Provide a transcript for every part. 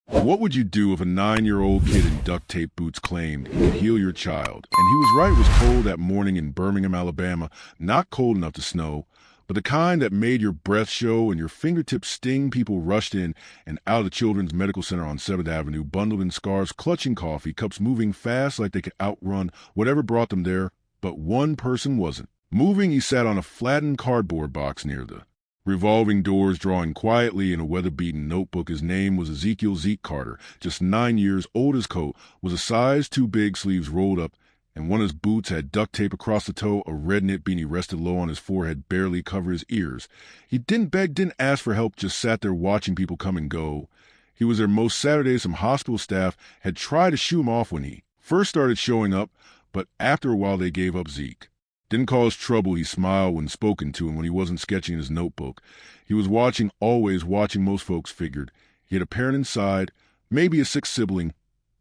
What would you do if a 9-year-old kid in duct tape boots claimed he could heal your child? And he was right, it was cold that morning in Birmingham, Alabama. Not cold enough to snow, but the kind that made your breath show and your fingertips sting. People rushed in and out of the Children's Medical Center on 7th Avenue, bundled in scarves, clutching coffee, cups moving fast like they could outrun whatever brought them there. But one person wasn't. Moving, he sat on a flattened cardboard box near the revolving doors, drawing quietly in a weather-beaten notebook. His name was Zeke Carter, just 9 years old. His coat was a size too big, sleeves rolled up, and one of his boots had duct tape across the toe. A red knit beanie rested low on his forehead, barely covered his ears. He didn't beg, didn't ask for help, just sat there watching people come and go. He was there most Saturdays. Some hospital staff had tried to shoo him off when he first started showing up, but after a while they gave up Zeke. Didn't cause trouble. He smiled when spoken to, and when he wasn't sketching in his notebook. He was watching, always watching. Most folks figured he had a parent inside, maybe a sick sibling.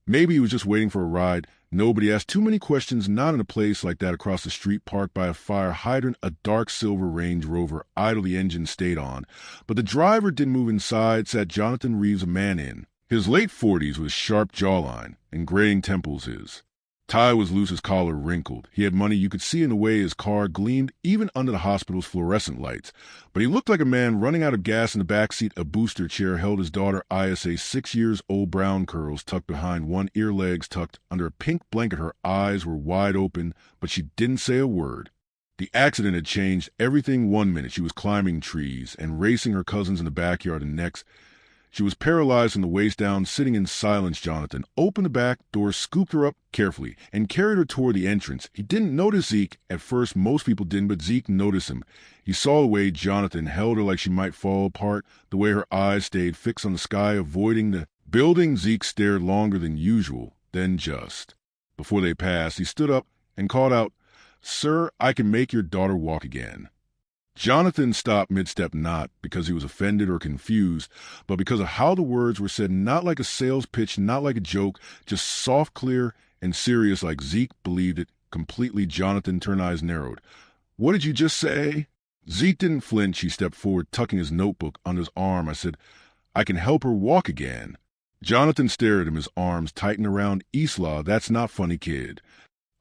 Maybe he was just waiting for a ride. Nobody asked too many questions, not in a place like that across the street, parked by a fire hydrant. A dark silver Range Rover, idle, the engine stayed on. But the driver didn't move. Inside sat Jonathan Reeves, a man in his late 40s with sharp jawline and graying temples. His tie was loose, his collar wrinkled. He had money. You could see in the way his car gleamed, even under the hospital's fluorescent lights. But he looked like a man running out of gas. In the back seat, a booster chair held his daughter, Isla, 6 years old, brown curls tucked behind one ear, legs tucked under a pink blanket. Her eyes were wide open, but she didn't say a word. The accident had changed everything. 1 minute she was climbing trees and racing her cousins in the backyard, and next she was paralyzed from the waist down, sitting in silence. Jonathan opened the back door, scooped her up carefully, and carried her toward the entrance. He didn't notice Zeke. At first, most people didn't, but Zeke noticed him. He saw the way Jonathan held her like she might fall apart, the way her eyes stayed fixed on the sky, avoiding the building. Zeke stared longer than usual. Then, just before they passed, he stood up and called out, "Sir, I can make your daughter walk again." Jonathan stopped mid-step, not because he was offended or confused, but because of how the words were said, not like a sales pitch, not like a joke, just soft, clear, and serious, like Zeke believed it completely. Jonathan turned, eyes narrowed. "What did you just say?" Zeke didn't flinch. He stepped forward, tucking his notebook under his arm. "I said, I can help her walk again." Jonathan stared at him, his arms tightened around Isla. "That's not funny, kid."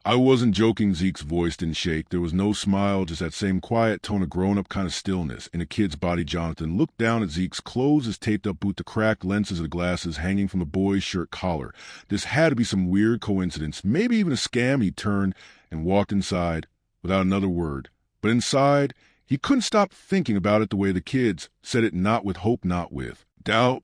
"I wasn't joking." Zeke's voice didn't shake. There was no smile, just that same quiet tone of grown-up kind of stillness in a kid's body. Jonathan looked down at Zeke's clothes, his taped-up boot, the cracked lenses of the glasses hanging from the boy's shirt collar. This had to be some weird coincidence, maybe even a scam. He turned and walked inside without another word. But inside, he couldn't stop thinking about it, the way the kids said it, not with hope, not with doubt,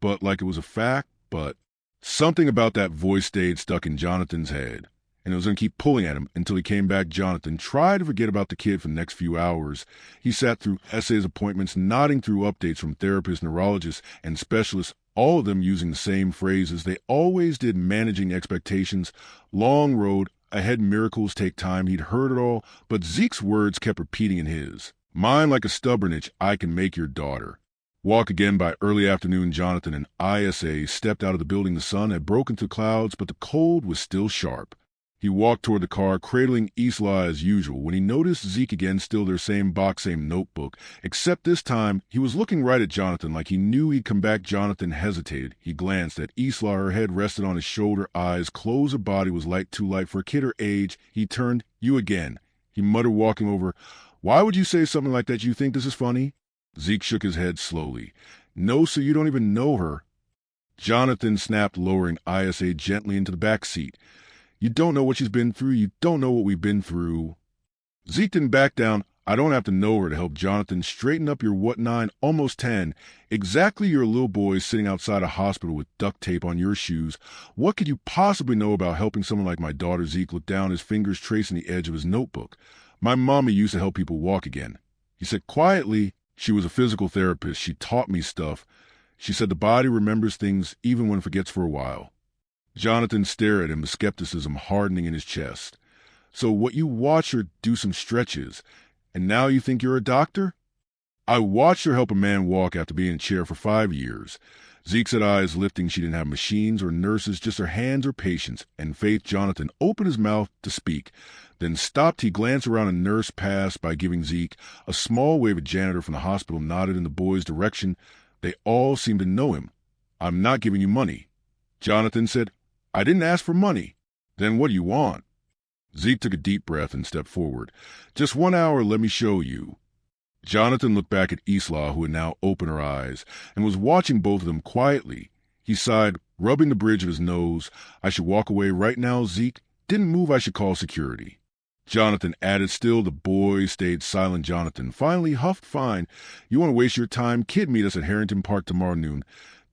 but like it was a fact. But something about that voice stayed stuck in Jonathan's head, and it was going to keep pulling at him until he came back. Jonathan tried to forget about the kid for the next few hours. He sat through essays, appointments, nodding through updates from therapists, neurologists, and specialists, all of them using the same phrases they always did: managing expectations, long road ahead, miracles take time. He'd heard it all, but Zeke's words kept repeating in his mind like a stubborn itch. "I can make your daughter walk again." By early afternoon, Jonathan and Isla stepped out of the building. The sun had broken through clouds, but the cold was still sharp. He walked toward the car, cradling Isla as usual, when he noticed Zeke again, still there, same box, same notebook, except this time he was looking right at Jonathan, like he knew he'd come back. Jonathan hesitated. He glanced at Isla. Her head rested on his shoulder, eyes closed, her body was light, too light for a kid her age. He turned. "You again," he muttered, walking over. "Why would you say something like that? You think this is funny?" Zeke shook his head slowly. "No, sir, you don't even know her." Jonathan snapped, lowering Isla gently into the back seat. "You don't know what she's been through. You don't know what we've been through." Zeke didn't back down. "I don't have to know her to help." Jonathan straightened up. "You're what, 9, almost 10? Exactly. You're a little boy sitting outside a hospital with duct tape on your shoes. What could you possibly know about helping someone like my daughter?" Zeke looked down, his fingers tracing the edge of his notebook. "My mommy used to help people walk again," he said quietly. "She was a physical therapist. She taught me stuff. She said the body remembers things even when it forgets for a while." Jonathan stared at him, the skepticism hardening in his chest. "So what, you watched her do some stretches, and now you think you're a doctor?" "I watched her help a man walk after being in a chair for 5 years. Zeke said, eyes lifting. She didn't have machines or nurses, just her hands, her patience, and faith. Jonathan opened his mouth to speak, then stopped. He glanced around. A nurse passed by, giving Zeke a small wave. A janitor from the hospital nodded in the boy's direction. They all seemed to know him. I'm not giving you money. Jonathan said, I didn't ask for money. Then what do you want? Zeke took a deep breath and stepped forward. Just 1 hour, let me show you. Jonathan looked back at Isla, who had now opened her eyes, and was watching both of them quietly. He sighed, rubbing the bridge of his nose. I should walk away right now, Zeke. Didn't move, I should call security. Jonathan added. Still, the boy stayed silent. Jonathan finally huffed, fine. You want to waste your time? Kid, meet us at Harrington Park tomorrow noon.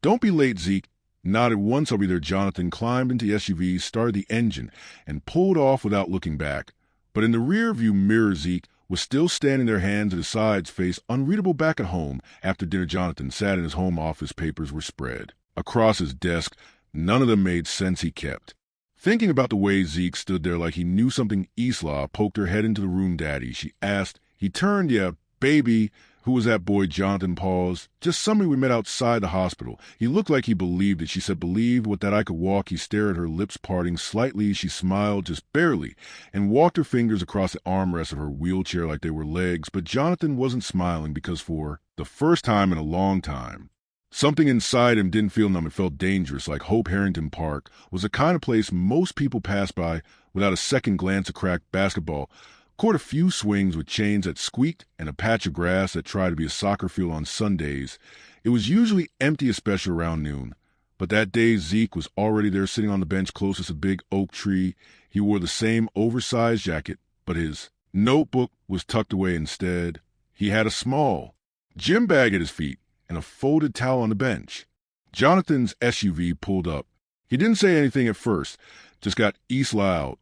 Don't be late, Zeke. Not at once, I'll be there. Jonathan climbed into the SUV, started the engine, and pulled off without looking back. But in the rear-view mirror, Zeke was still standing there, hands at his sides, face unreadable. Back at home, after dinner, Jonathan sat in his home office. Papers were spread across his desk. None of them made sense. He kept thinking about the way Zeke stood there like he knew something. Isla poked her head into the room. Daddy, she asked. He turned. Yeah, baby. Who was that boy? Jonathan paused. Just somebody we met outside the hospital. He looked like he believed it. She said, believe what, that I could walk? He stared at her, lips parting slightly. She smiled, just barely, and walked her fingers across the armrests of her wheelchair like they were legs. But Jonathan wasn't smiling, because for the first time in a long time, something inside him didn't feel numb. It felt dangerous, like hope. Harrington Park was the kind of place most people passed by without a second glance. A cracked basketball court, a few swings with chains that squeaked, and a patch of grass that tried to be a soccer field on Sundays. It was usually empty, especially around noon. But that day, Zeke was already there, sitting on the bench closest to a big oak tree. He wore the same oversized jacket, but his notebook was tucked away instead. He had a small gym bag at his feet and a folded towel on the bench. Jonathan's SUV pulled up. He didn't say anything at first, just got Isla out,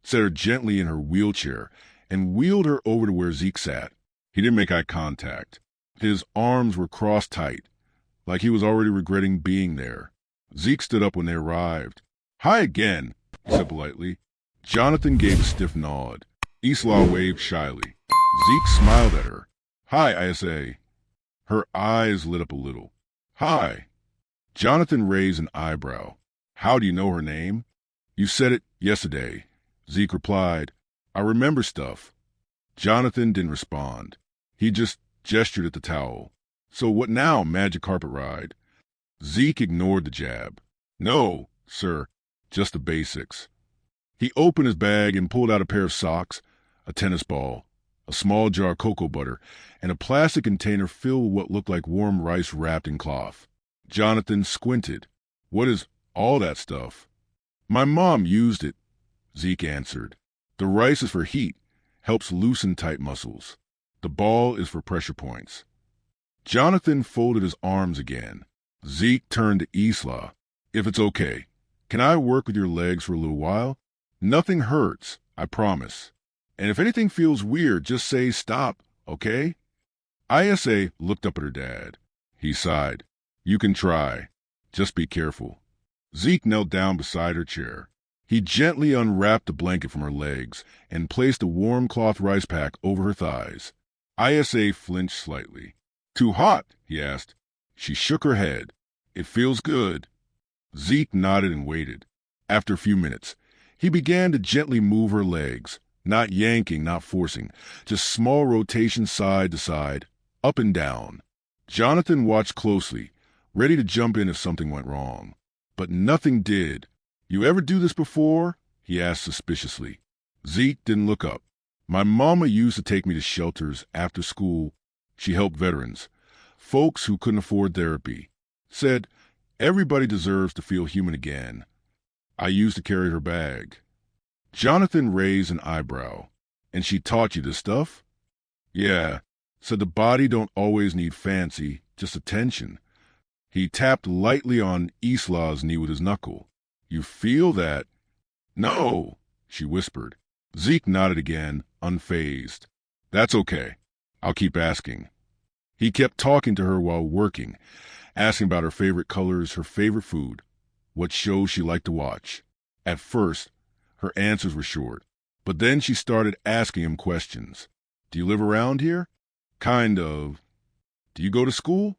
set her gently in her wheelchair, and wheeled her over to where Zeke sat. He didn't make eye contact. His arms were crossed tight, like he was already regretting being there. Zeke stood up when they arrived. Hi again, he said politely. Jonathan gave a stiff nod. Isla waved shyly. Zeke smiled at her. Hi, Isa. Her eyes lit up a little. Hi. Jonathan raised an eyebrow. How do you know her name? You said it yesterday. Zeke replied. I remember stuff. Jonathan didn't respond. He just gestured at the towel. So what now, magic carpet ride? Zeke ignored the jab. No, sir, just the basics. He opened his bag and pulled out a pair of socks, a tennis ball, a small jar of cocoa butter, and a plastic container filled with what looked like warm rice wrapped in cloth. Jonathan squinted. What is all that stuff? My mom used it, Zeke answered. The rice is for heat, helps loosen tight muscles. The ball is for pressure points. Jonathan folded his arms again. Zeke turned to Isla. If it's okay, can I work with your legs for a little while? Nothing hurts, I promise. And if anything feels weird, just say stop, okay? Isa looked up at her dad. He sighed. You can try. Just be careful. Zeke knelt down beside her chair. He gently unwrapped the blanket from her legs and placed a warm cloth rice pack over her thighs. Isa flinched slightly. Too hot? He asked. She shook her head. It feels good. Zeke nodded and waited. After a few minutes, he began to gently move her legs, not yanking, not forcing, just small rotations side to side, up and down. Jonathan watched closely, ready to jump in if something went wrong. But nothing did. You ever do this before? He asked suspiciously. Zeke didn't look up. My mama used to take me to shelters after school. She helped veterans, folks who couldn't afford therapy. Said, everybody deserves to feel human again. I used to carry her bag. Jonathan raised an eyebrow. And she taught you this stuff? Yeah. Said the body don't always need fancy, just attention. He tapped lightly on Isla's knee with his knuckle. You feel that? No, she whispered. Zeke nodded again, unfazed. That's okay. I'll keep asking. He kept talking to her while working, asking about her favorite colors, her favorite food, what shows she liked to watch. At first, her answers were short, but then she started asking him questions. Do you live around here? Kind of. Do you go to school?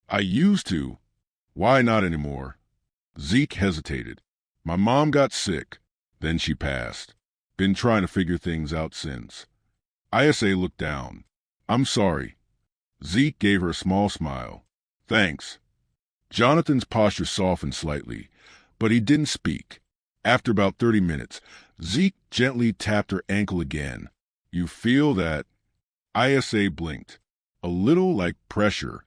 I used to. Why not anymore? Zeke hesitated. My mom got sick. Then she passed. Been trying to figure things out since. Isa looked down. I'm sorry. Zeke gave her a small smile. Thanks. Jonathan's posture softened slightly, but he didn't speak. After about 30 minutes, Zeke gently tapped her ankle again. You feel that? Isa blinked. A little like pressure.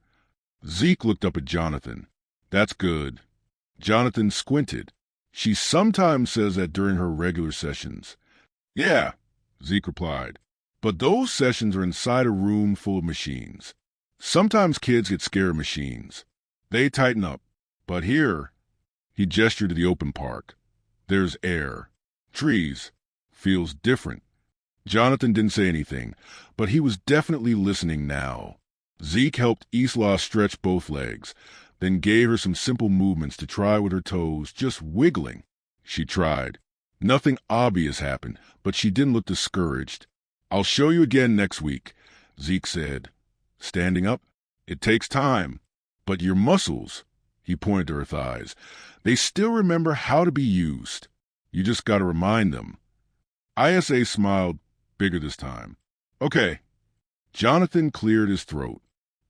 Zeke looked up at Jonathan. That's good. Jonathan squinted. She sometimes says that during her regular sessions. Yeah, Zeke replied. But those sessions are inside a room full of machines. Sometimes kids get scared of machines. They tighten up. But here, he gestured to the open park. There's air. Trees. Feels different. Jonathan didn't say anything, but he was definitely listening now. Zeke helped Isla stretch both legs, then gave her some simple movements to try with her toes, just wiggling. She tried. Nothing obvious happened, but she didn't look discouraged. I'll show you again next week, Zeke said. Standing up? It takes time. But your muscles, he pointed to her thighs, they still remember how to be used. You just got to remind them. Isa smiled, bigger this time. Okay. Jonathan cleared his throat.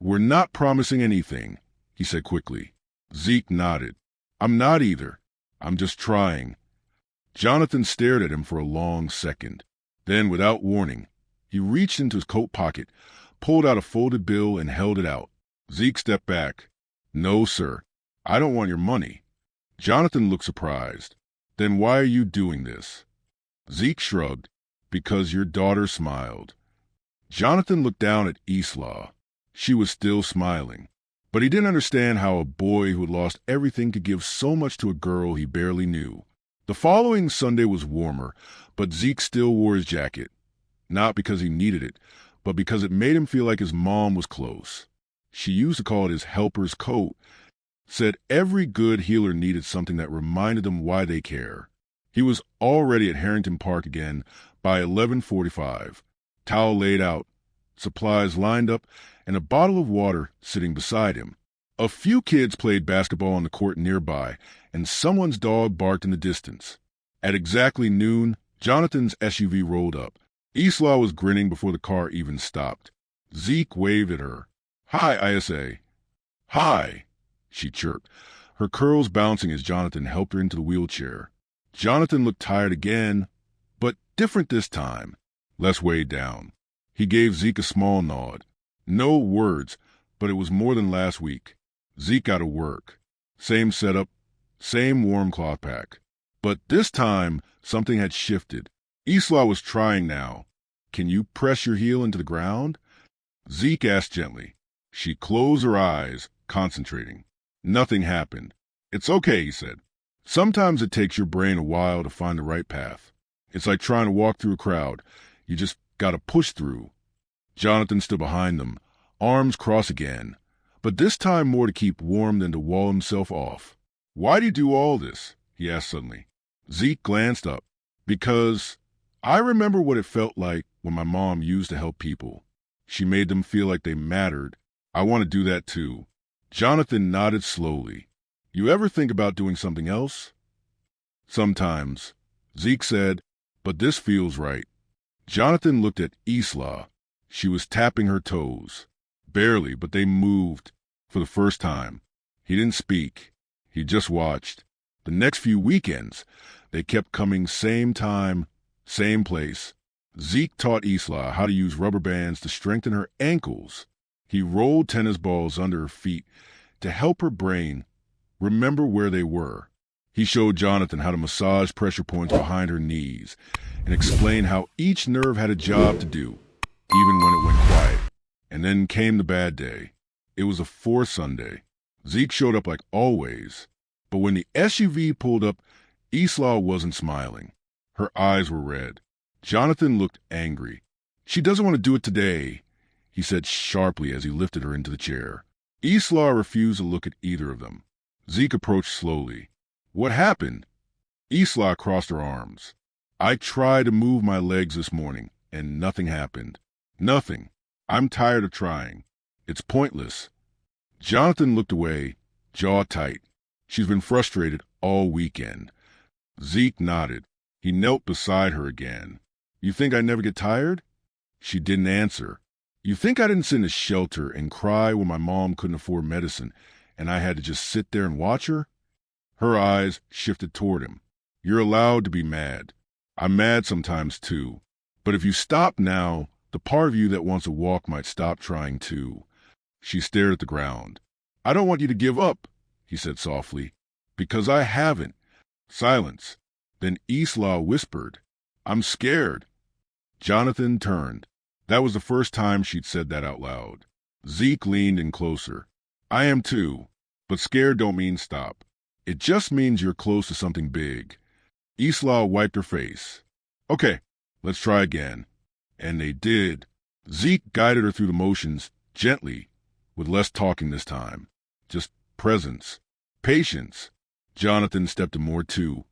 We're not promising anything, he said quickly. Zeke nodded. I'm not either. I'm just trying. Jonathan stared at him for a long second. Then, without warning, he reached into his coat pocket, pulled out a folded bill, and held it out. Zeke stepped back. No, sir. I don't want your money. Jonathan looked surprised. Then why are you doing this? Zeke shrugged. Because your daughter smiled. Jonathan looked down at Isla. She was still smiling. But he didn't understand how a boy who had lost everything could give so much to a girl he barely knew. The following Sunday was warmer, but Zeke still wore his jacket. Not because he needed it, but because it made him feel like his mom was close. She used to call it his helper's coat. Said every good healer needed something that reminded them why they care. He was already at Harrington Park again by 11:45. Towel laid out, supplies lined up, and a bottle of water sitting beside him. A few kids played basketball on the court nearby, and someone's dog barked in the distance. At exactly noon, Jonathan's SUV rolled up. Isla was grinning before the car even stopped. Zeke waved at her. Hi, Isa. Hi, she chirped, her curls bouncing as Jonathan helped her into the wheelchair. Jonathan looked tired again, but different this time, less weighed down. He gave Zeke a small nod. No words, but it was more than last week. Zeke got to work. Same setup, same warm cloth pack. But this time, something had shifted. Isla was trying now. Can you press your heel into the ground? Zeke asked gently. She closed her eyes, concentrating. Nothing happened. It's okay, he said. Sometimes it takes your brain a while to find the right path. It's like trying to walk through a crowd. You just gotta push through. Jonathan stood behind them, arms crossed again, but this time more to keep warm than to wall himself off. Why do you do all this? He asked suddenly. Zeke glanced up. Because I remember what it felt like when my mom used to help people. She made them feel like they mattered. I want to do that too. Jonathan nodded slowly. You ever think about doing something else? Sometimes, Zeke said, but this feels right. Jonathan looked at Isla. She was tapping her toes. Barely, but they moved. For the first time. He didn't speak. He just watched. The next few weekends, they kept coming same time, same place. Zeke taught Isla how to use rubber bands to strengthen her ankles. He rolled tennis balls under her feet to help her brain remember where they were. He showed Jonathan how to massage pressure points behind her knees and explained how each nerve had a job to do, even when it went quiet. And then came the bad day. It was a fourth Sunday. Zeke showed up like always, but when the SUV pulled up, Isla wasn't smiling. Her eyes were red. Jonathan looked angry. She doesn't want to do it today, he said sharply as he lifted her into the chair. Isla refused to look at either of them. Zeke approached slowly. What happened? Isla crossed her arms. I tried to move my legs this morning, and nothing happened. Nothing. I'm tired of trying. It's pointless. Jonathan looked away, jaw tight. She's been frustrated all weekend. Zeke nodded. He knelt beside her again. You think I never get tired? She didn't answer. You think I didn't sit in a shelter and cry when my mom couldn't afford medicine and I had to just sit there and watch her? Her eyes shifted toward him. You're allowed to be mad. I'm mad sometimes too. But if you stop now, the part of you that wants to walk might stop trying too. She stared at the ground. I don't want you to give up, he said softly. Because I haven't. Silence. Then Isla whispered, I'm scared. Jonathan turned. That was the first time she'd said that out loud. Zeke leaned in closer. I am too. But scared don't mean stop. It just means you're close to something big. Isla wiped her face. Okay, let's try again. And they did. Zeke guided her through the motions, gently, with less talking this time. Just presence. Patience. Jonathan stepped in more too,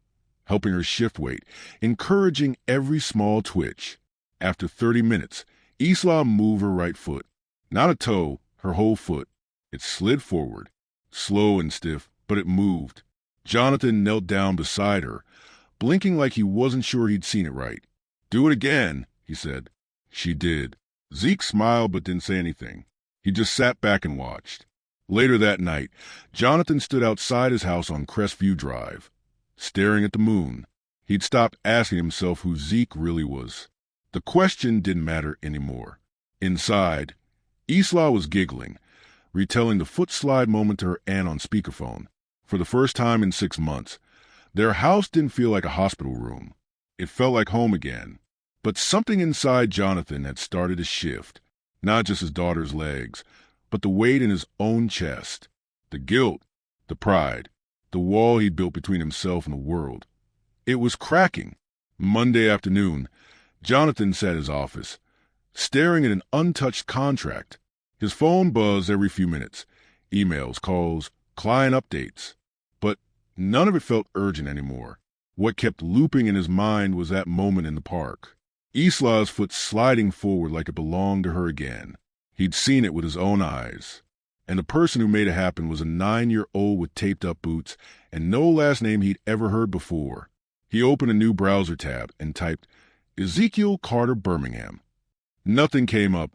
helping her shift weight, encouraging every small twitch. After 30 minutes, Isla moved her right foot. Not a toe, her whole foot. It slid forward, slow and stiff, but it moved. Jonathan knelt down beside her, blinking like he wasn't sure he'd seen it right. Do it again, he said. She did. Zeke smiled but didn't say anything. He just sat back and watched. Later that night, Jonathan stood outside his house on Crestview Drive, staring at the moon. He'd stopped asking himself who Zeke really was. The question didn't matter anymore. Inside, Isla was giggling, retelling the foot slide moment to her aunt on speakerphone. For the first time in 6 months, their house didn't feel like a hospital room. It felt like home again. But something inside Jonathan had started to shift, not just his daughter's legs, but the weight in his own chest, the guilt, the pride, the wall he'd built between himself and the world. It was cracking. Monday afternoon, Jonathan sat in his office, staring at an untouched contract. His phone buzzed every few minutes, emails, calls, client updates. But none of it felt urgent anymore. What kept looping in his mind was that moment in the park. Isla's foot sliding forward like it belonged to her again. He'd seen it with his own eyes. And the person who made it happen was a 9-year-old with taped-up boots and no last name he'd ever heard before. He opened a new browser tab and typed, Ezekiel Carter Birmingham. Nothing came up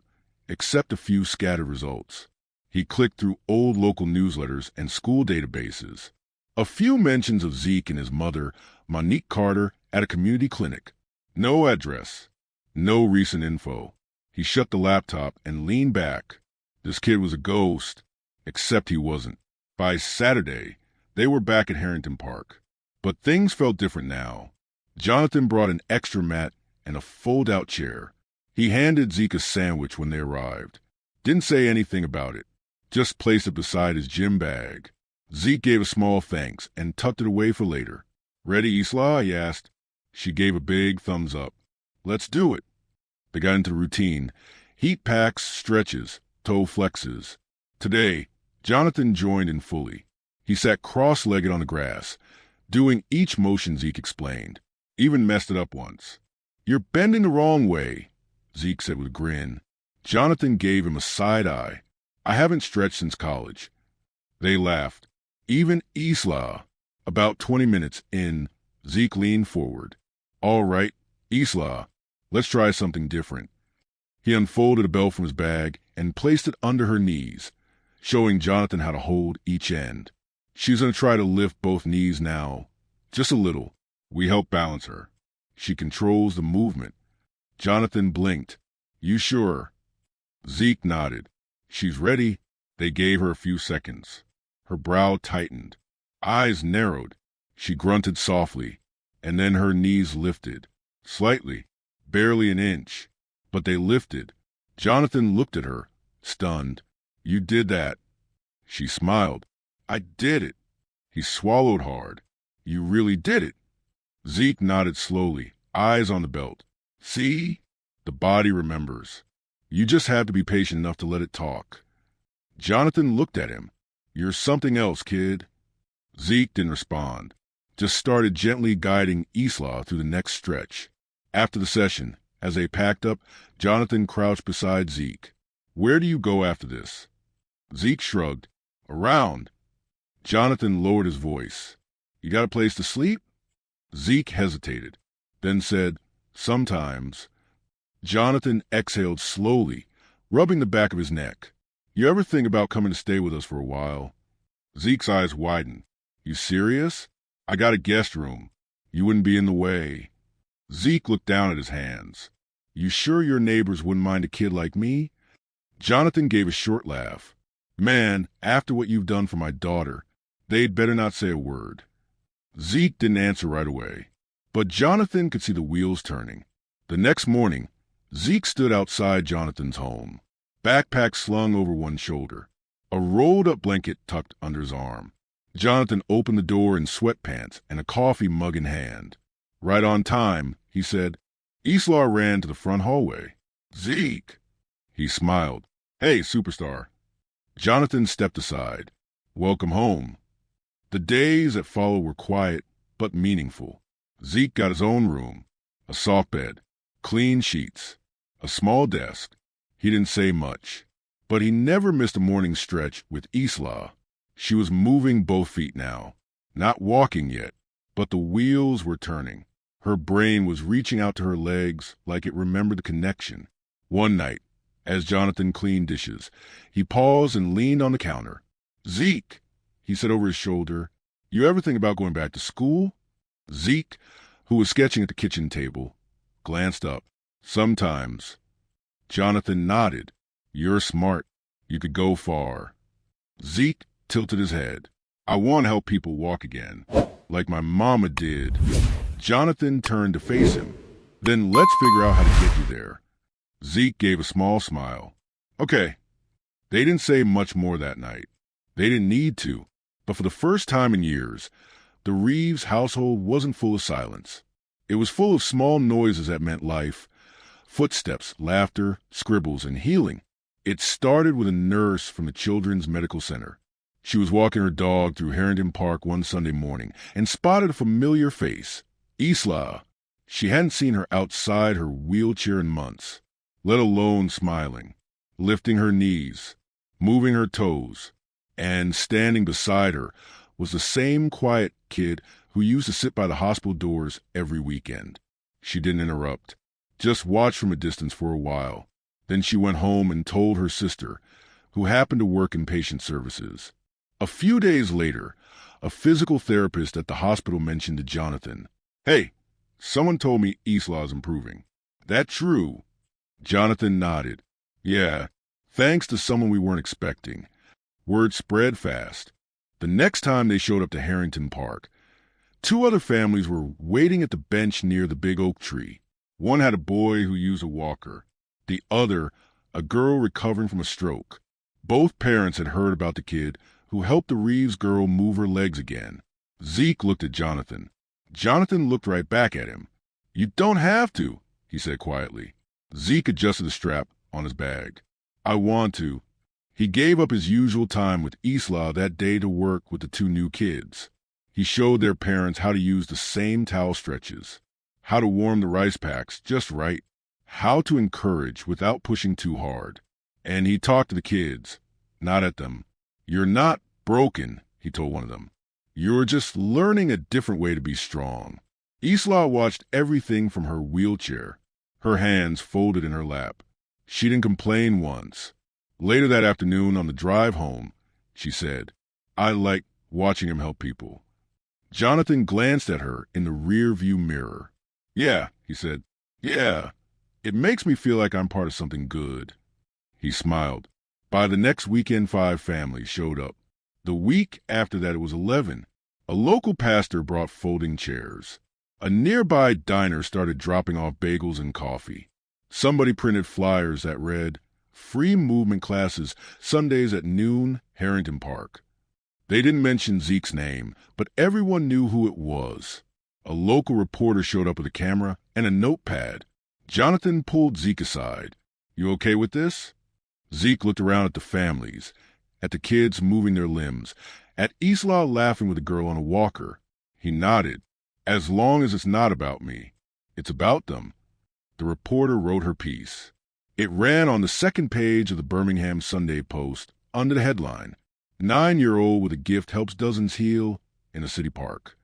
except a few scattered results. He clicked through old local newsletters and school databases. A few mentions of Zeke and his mother, Monique Carter, at a community clinic. No address. No recent info. He shut the laptop and leaned back. This kid was a ghost, except he wasn't. By Saturday, they were back at Harrington Park. But things felt different now. Jonathan brought an extra mat and a fold-out chair. He handed Zeke a sandwich when they arrived. Didn't say anything about it. Just placed it beside his gym bag. Zeke gave a small thanks and tucked it away for later. Ready, Isla? He asked. She gave a big thumbs up. Let's do it. They got into the routine. Heat packs, stretches, toe flexes. Today, Jonathan joined in fully. He sat cross-legged on the grass, doing each motion Zeke explained. Even messed it up once. You're bending the wrong way, Zeke said with a grin. Jonathan gave him a side eye. I haven't stretched since college. They laughed. Even Isla. About 20 minutes in, Zeke leaned forward. All right, Isla, let's try something different. He unfolded a belt from his bag and placed it under her knees, showing Jonathan how to hold each end. She's going to try to lift both knees now. Just a little. We help balance her. She controls the movement. Jonathan blinked. You sure? Zeke nodded. She's ready. They gave her a few seconds. Her brow tightened. Eyes narrowed. She grunted softly, and then her knees lifted. Slightly. Barely an inch. But they lifted. Jonathan looked at her, stunned. You did that. She smiled. I did it. He swallowed hard. You really did it. Zeke nodded slowly, eyes on the belt. See? The body remembers. You just have to be patient enough to let it talk. Jonathan looked at him. You're something else, kid. Zeke didn't respond, just started gently guiding Isla through the next stretch. After the session, as they packed up, Jonathan crouched beside Zeke. Where do you go after this? Zeke shrugged. Around. Jonathan lowered his voice. You got a place to sleep? Zeke hesitated, then said, Sometimes. Jonathan exhaled slowly, rubbing the back of his neck. You ever think about coming to stay with us for a while? Zeke's eyes widened. You serious? I got a guest room. You wouldn't be in the way. Zeke looked down at his hands. You sure your neighbors wouldn't mind a kid like me? Jonathan gave a short laugh. Man, after what you've done for my daughter, they'd better not say a word. Zeke didn't answer right away, but Jonathan could see the wheels turning. The next morning, Zeke stood outside Jonathan's home, backpack slung over one shoulder, a rolled-up blanket tucked under his arm. Jonathan opened the door in sweatpants and a coffee mug in hand. Right on time, he said. Isla ran to the front hallway. Zeke! He smiled. Hey, superstar. Jonathan stepped aside. Welcome home. The days that followed were quiet but meaningful. Zeke got his own room, a soft bed, clean sheets, a small desk. He didn't say much, but he never missed a morning stretch with Isla. She was moving both feet now, not walking yet, but the wheels were turning. Her brain was reaching out to her legs like it remembered the connection. One night, as Jonathan cleaned dishes, he paused and leaned on the counter. Zeke, he said over his shoulder, you ever think about going back to school? Zeke, who was sketching at the kitchen table, glanced up. Sometimes. Jonathan nodded. You're smart. You could go far. Zeke tilted his head. I want to help people walk again, like my mama did. Jonathan turned to face him. Then let's figure out how to get you there. Zeke gave a small smile. Okay. They didn't say much more that night. They didn't need to, but for the first time in years, the Reeves household wasn't full of silence. It was full of small noises that meant life. Footsteps, laughter, scribbles, and healing. It started with a nurse from the Children's Medical Center. She was walking her dog through Harrington Park one Sunday morning and spotted a familiar face. Isla. She hadn't seen her outside her wheelchair in months, let alone smiling, lifting her knees, moving her toes, and standing beside her was the same quiet kid who used to sit by the hospital doors every weekend. She didn't interrupt, just watched from a distance for a while. Then she went home and told her sister, who happened to work in patient services. A few days later, a physical therapist at the hospital mentioned to Jonathan, Hey, someone told me Isla's improving. That true? Jonathan nodded. Yeah, thanks to someone we weren't expecting. Word spread fast. The next time they showed up to Harrington Park, 2 other families were waiting at the bench near the big oak tree. One had a boy who used a walker. The other, a girl recovering from a stroke. Both parents had heard about the kid who helped the Reeves girl move her legs again. Zeke looked at Jonathan. Jonathan looked right back at him. You don't have to, he said quietly. Zeke adjusted the strap on his bag. I want to. He gave up his usual time with Isla that day to work with the 2 new kids. He showed their parents how to use the same towel stretches, how to warm the rice packs just right, how to encourage without pushing too hard. And he talked to the kids, not at them. You're not broken, he told one of them. You're just learning a different way to be strong. Isla watched everything from her wheelchair, her hands folded in her lap. She didn't complain once. Later that afternoon on the drive home, she said, I like watching him help people. Jonathan glanced at her in the rear-view mirror. Yeah, he said. Yeah, it makes me feel like I'm part of something good. He smiled. By the next weekend, 5 families showed up. The week after that, it was 11. A local pastor brought folding chairs. A nearby diner started dropping off bagels and coffee. Somebody printed flyers that read, Free movement classes, Sundays at noon, Harrington Park. They didn't mention Zeke's name, but everyone knew who it was. A local reporter showed up with a camera and a notepad. Jonathan pulled Zeke aside. You okay with this? Zeke looked around at the families, at the kids moving their limbs, at Isla laughing with a girl on a walker. He nodded. As long as it's not about me, it's about them. The reporter wrote her piece. It ran on the second page of the Birmingham Sunday Post under the headline, 9-year-old with a gift helps dozens heal in a city park.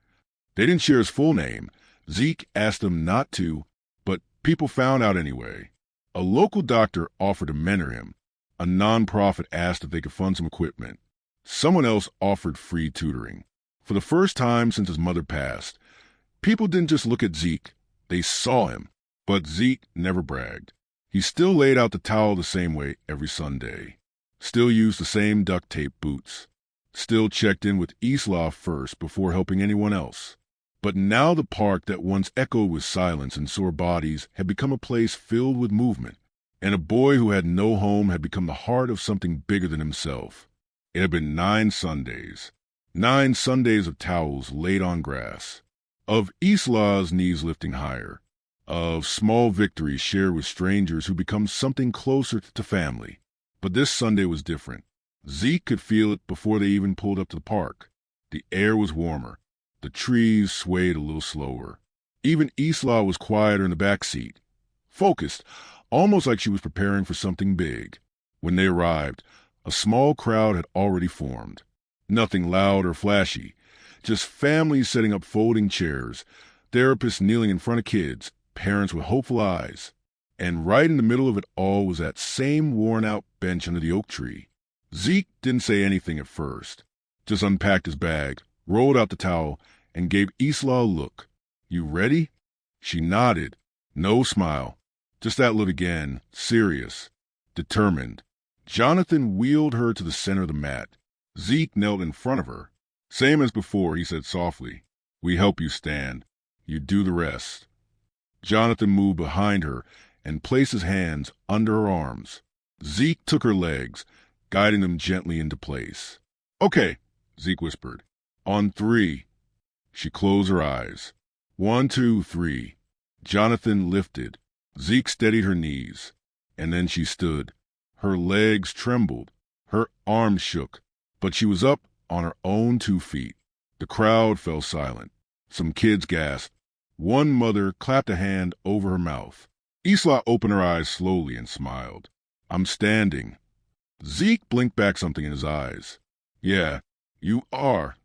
They didn't share his full name. Zeke asked them not to, but people found out anyway. A local doctor offered to mentor him. A nonprofit asked if they could fund some equipment. Someone else offered free tutoring. For the first time since his mother passed, people didn't just look at Zeke, they saw him. But Zeke never bragged. He still laid out the towel the same way every Sunday. Still used the same duct tape boots. Still checked in with Isla first before helping anyone else. But now the park that once echoed with silence and sore bodies had become a place filled with movement, and a boy who had no home had become the heart of something bigger than himself. It had been 9 Sundays. 9 Sundays of towels laid on grass. Of Isla's knees lifting higher. Of small victories shared with strangers who become something closer to family. But this Sunday was different. Zeke could feel it before they even pulled up to the park. The air was warmer. The trees swayed a little slower. Even Isla was quieter in the back seat, focused, almost like she was preparing for something big. When they arrived, a small crowd had already formed. Nothing loud or flashy, just families setting up folding chairs, therapists kneeling in front of kids, parents with hopeful eyes. And right in the middle of it all was that same worn-out bench under the oak tree. Zeke didn't say anything at first, just unpacked his bag, rolled out the towel, and gave Isla a look. "You ready?" She nodded. No smile. Just that look again, serious, determined. Jonathan wheeled her to the center of the mat. Zeke knelt in front of her. Same as before, he said softly. "We help you stand. You do the rest." Jonathan moved behind her and placed his hands under her arms. Zeke took her legs, guiding them gently into place. "Okay," Zeke whispered. "On 3. She closed her eyes. 1, 2, 3. Jonathan lifted. Zeke steadied her knees. And then she stood. Her legs trembled. Her arms shook. But she was up on her own 2 feet. The crowd fell silent. Some kids gasped. One mother clapped a hand over her mouth. Isla opened her eyes slowly and smiled. "I'm standing." Zeke blinked back something in his eyes. "Yeah, you are."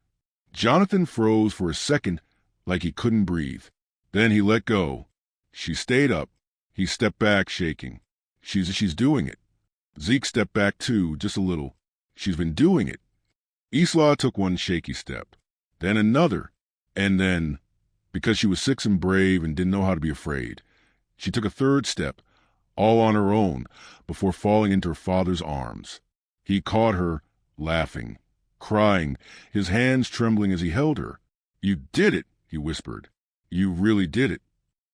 Jonathan froze for a second like he couldn't breathe. Then he let go. She stayed up. He stepped back, shaking. She's doing it." Zeke stepped back too, just a little. "She's been doing it." Isla took one shaky step, then another, and then, because she was 6 and brave and didn't know how to be afraid, she took a 3rd step, all on her own, before falling into her father's arms. He caught her, laughing, crying, his hands trembling as he held her. "You did it," he whispered. "You really did it."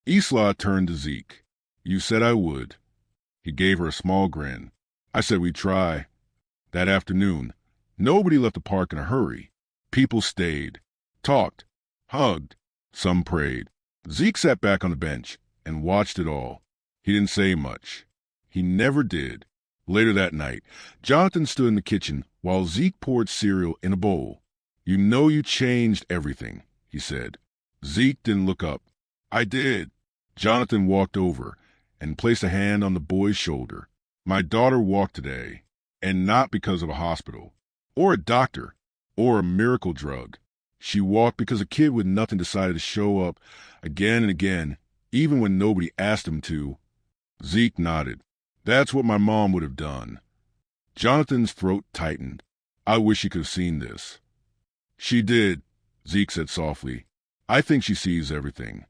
Isla turned to Zeke. "You said I would." He gave her a small grin. "I said we'd try." That afternoon, nobody left the park in a hurry. People stayed, talked, hugged. Some prayed. Zeke sat back on the bench and watched it all. He didn't say much. He never did. Later that night, Jonathan stood in the kitchen while Zeke poured cereal in a bowl. "You know you changed everything," he said. Zeke didn't look up. "I did." Jonathan walked over and placed a hand on the boy's shoulder. "My daughter walked today, and not because of a hospital, or a doctor, or a miracle drug. She walked because a kid with nothing decided to show up again and again, even when nobody asked him to." Zeke nodded. "That's what my mom would have done." Jonathan's throat tightened. "I wish you could have seen this." "She did," Zeke said softly. "I think she sees everything."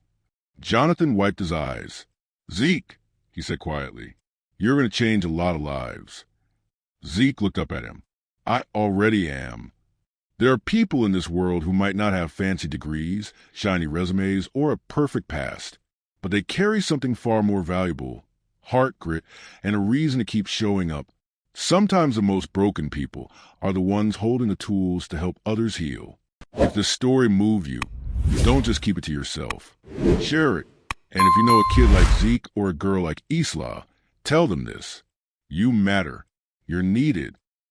Jonathan wiped his eyes. "Zeke," he said quietly, "you're going to change a lot of lives." Zeke looked up at him. "I already am." There are people in this world who might not have fancy degrees, shiny resumes, or a perfect past, but they carry something far more valuable, heart, grit, and a reason to keep showing up. Sometimes the most broken people are the ones holding the tools to help others heal. If this story moved you, don't just keep it to yourself. Share it. And if you know a kid like Zeke or a girl like Isla, tell them this. You matter. You're needed.